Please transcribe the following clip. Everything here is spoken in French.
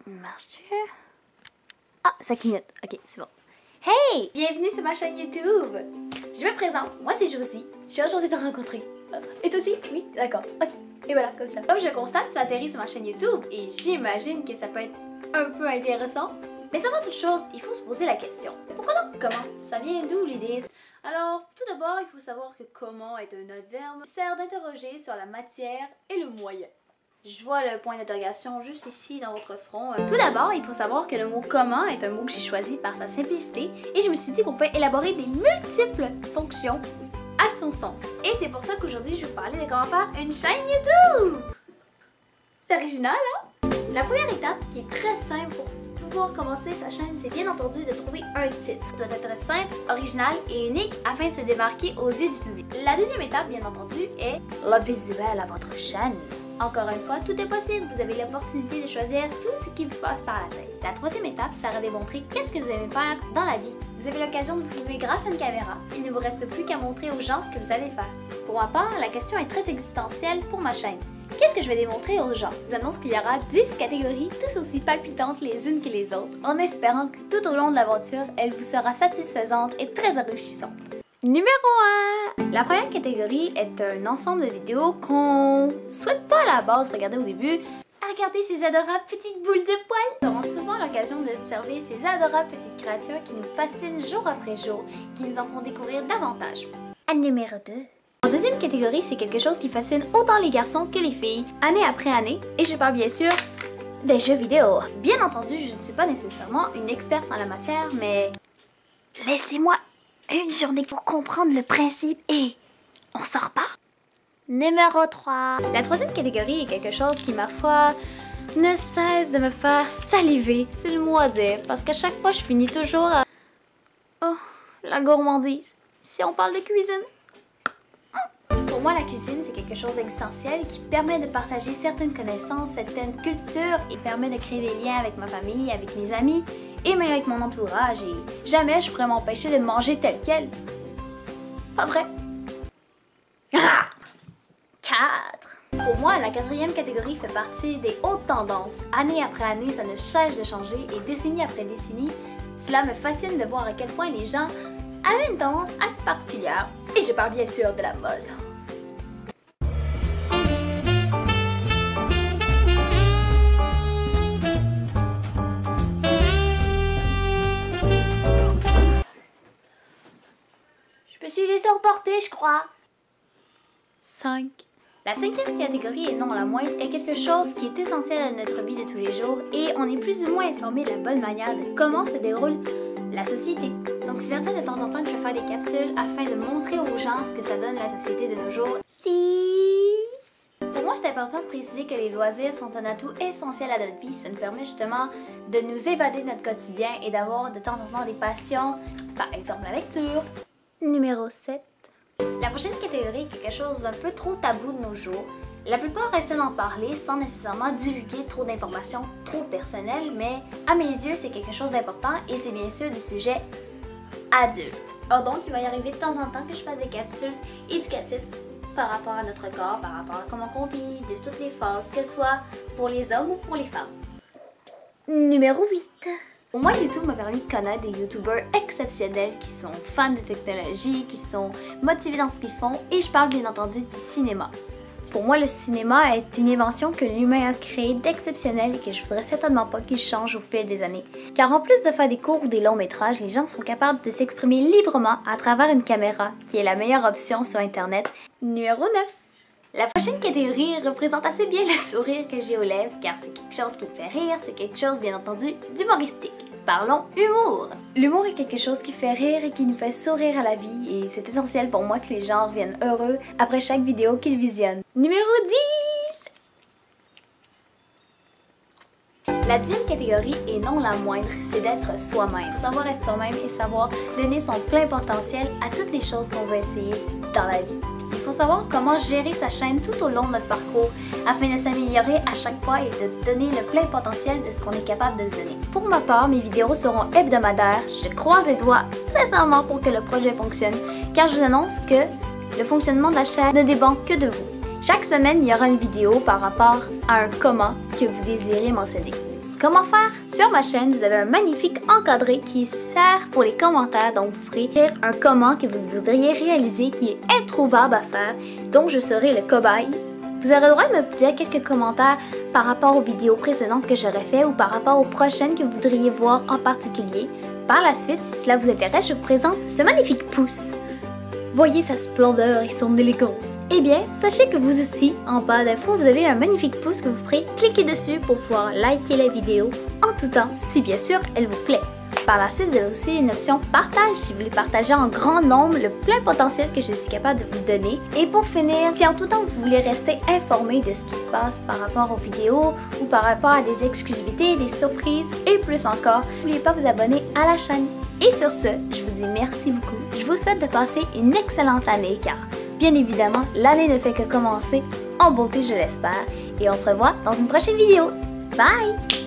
Marche-tu? Ah, ça clignote. Ok, c'est bon. Hey! Bienvenue sur ma chaîne YouTube! Je me présente, moi c'est Josie. Je suis enchantée de te rencontrer. Et toi aussi? Oui? D'accord. Ok. Et voilà, comme ça. Comme je le constate, tu atterris sur ma chaîne YouTube et j'imagine que ça peut être un peu intéressant. Mais avant toute chose, il faut se poser la question. Pourquoi donc comment? Ça vient d'où l'idée? Alors, tout d'abord, il faut savoir que comment est un adverbe qui sert d'interroger sur la matière et le moyen. Je vois le point d'interrogation juste ici dans votre front. Tout d'abord, il faut savoir que le mot comment est un mot que j'ai choisi par sa simplicité et je me suis dit qu'on pouvait élaborer des multiples fonctions à son sens. Et c'est pour ça qu'aujourd'hui, je vais vous parler de comment faire une chaîne YouTube! C'est original, hein? La première étape, qui est très simple pour pouvoir commencer sa chaîne, c'est bien entendu de trouver un titre. Il doit être simple, original et unique afin de se démarquer aux yeux du public. La deuxième étape, bien entendu, est le visuel à votre chaîne. Encore une fois, tout est possible. Vous avez l'opportunité de choisir tout ce qui vous passe par la tête. La troisième étape sera de montrer qu'est-ce que vous aimez faire dans la vie. Vous avez l'occasion de vous filmer grâce à une caméra. Il ne vous reste plus qu'à montrer aux gens ce que vous savez faire. Pour ma part, la question est très existentielle pour ma chaîne. Qu'est-ce que je vais démontrer aux gens? Je vous annonce qu'il y aura 10 catégories, tous aussi palpitantes les unes que les autres, en espérant que tout au long de l'aventure, elle vous sera satisfaisante et très enrichissante. Numéro 1! La première catégorie est un ensemble de vidéos qu'on souhaite pas à la base regarder au début. Regardez ces adorables petites boules de poils! Nous aurons souvent l'occasion d'observer ces adorables petites créatures qui nous fascinent jour après jour, qui nous en font découvrir davantage. Numéro 2. En deuxième catégorie, c'est quelque chose qui fascine autant les garçons que les filles, année après année, et je parle bien sûr des jeux vidéo. Bien entendu, je ne suis pas nécessairement une experte en la matière, mais laissez-moi une journée pour comprendre le principe et on sort pas. Numéro 3. La troisième catégorie est quelque chose qui, ma foi, ne cesse de me faire saliver, c'est le mot à dire, parce qu'à chaque fois, je finis toujours à... Oh, la gourmandise. Si on parle de cuisine. Pour moi, la cuisine, c'est quelque chose d'existentiel qui permet de partager certaines connaissances, certaines cultures et permet de créer des liens avec ma famille, avec mes amis et même avec mon entourage. Et jamais je pourrais m'empêcher de manger tel quel. Pas vrai? 4. Pour moi, la quatrième catégorie fait partie des hautes tendances. Année après année, ça ne cesse de changer et décennie après décennie, cela me fascine de voir à quel point les gens avaient une tendance assez particulière. Et je parle bien sûr de la mode. Je me suis laissée emporter, je crois. 5. La cinquième catégorie, et non la moindre, est quelque chose qui est essentiel à notre vie de tous les jours et on est plus ou moins informé de la bonne manière de comment se déroule la société. Donc c'est certain de temps en temps que je vais faire des capsules afin de montrer aux gens ce que ça donne la société de nos jours. 6. Pour moi, c'est important de préciser que les loisirs sont un atout essentiel à notre vie. Ça nous permet justement de nous évader de notre quotidien et d'avoir de temps en temps des passions, par exemple la lecture. Numéro 7. La prochaine catégorie est quelque chose d'un peu trop tabou de nos jours. La plupart essaient d'en parler sans nécessairement divulguer trop d'informations trop personnelles, mais à mes yeux, c'est quelque chose d'important et c'est bien sûr des sujets adultes. Alors donc, il va y arriver de temps en temps que je fasse des capsules éducatives par rapport à notre corps, par rapport à comment on vit, de toutes les phases, que ce soit pour les hommes ou pour les femmes. Numéro 8. Pour moi, YouTube m'a permis de connaître des YouTubers exceptionnels qui sont fans de technologie, qui sont motivés dans ce qu'ils font et je parle bien entendu du cinéma. Pour moi, le cinéma est une invention que l'humain a créée d'exceptionnel et que je voudrais certainement pas qu'il change au fil des années. Car en plus de faire des courts ou des longs métrages, les gens sont capables de s'exprimer librement à travers une caméra, qui est la meilleure option sur Internet. Numéro 9. La prochaine catégorie représente assez bien le sourire que j'ai aux lèvres, car c'est quelque chose qui me fait rire, c'est quelque chose bien entendu d'humoristique. Parlons humour! L'humour est quelque chose qui fait rire et qui nous fait sourire à la vie et c'est essentiel pour moi que les gens reviennent heureux après chaque vidéo qu'ils visionnent. Numéro 10! La 10e catégorie, et non la moindre, c'est d'être soi-même. Savoir être soi-même et savoir donner son plein potentiel à toutes les choses qu'on veut essayer dans la vie. Il faut savoir comment gérer sa chaîne tout au long de notre parcours afin de s'améliorer à chaque fois et de donner le plein potentiel de ce qu'on est capable de donner. Pour ma part, mes vidéos seront hebdomadaires. Je croise les doigts sincèrement pour que le projet fonctionne car je vous annonce que le fonctionnement de la chaîne ne dépend que de vous. Chaque semaine, il y aura une vidéo par rapport à un comment que vous désirez mentionner. Comment faire? Sur ma chaîne, vous avez un magnifique encadré qui sert pour les commentaires. Donc, vous ferez écrire un comment que vous voudriez réaliser qui est introuvable à faire, donc je serai le cobaye. Vous aurez le droit de me dire quelques commentaires par rapport aux vidéos précédentes que j'aurais fait ou par rapport aux prochaines que vous voudriez voir en particulier. Par la suite, si cela vous intéresse, je vous présente ce magnifique pouce. Voyez sa splendeur et son élégance. Eh bien, sachez que vous aussi, en bas d'info, vous avez un magnifique pouce que vous pourrez cliquer dessus pour pouvoir liker la vidéo en tout temps, si bien sûr elle vous plaît. Par la suite, vous avez aussi une option partage si vous voulez partager en grand nombre le plein potentiel que je suis capable de vous donner. Et pour finir, si en tout temps vous voulez rester informé de ce qui se passe par rapport aux vidéos ou par rapport à des exclusivités, des surprises et plus encore, n'oubliez pas de vous abonner à la chaîne. Et sur ce, je vous dis merci beaucoup. Je vous souhaite de passer une excellente année car, bien évidemment, l'année ne fait que commencer en beauté, je l'espère. Et on se revoit dans une prochaine vidéo. Bye!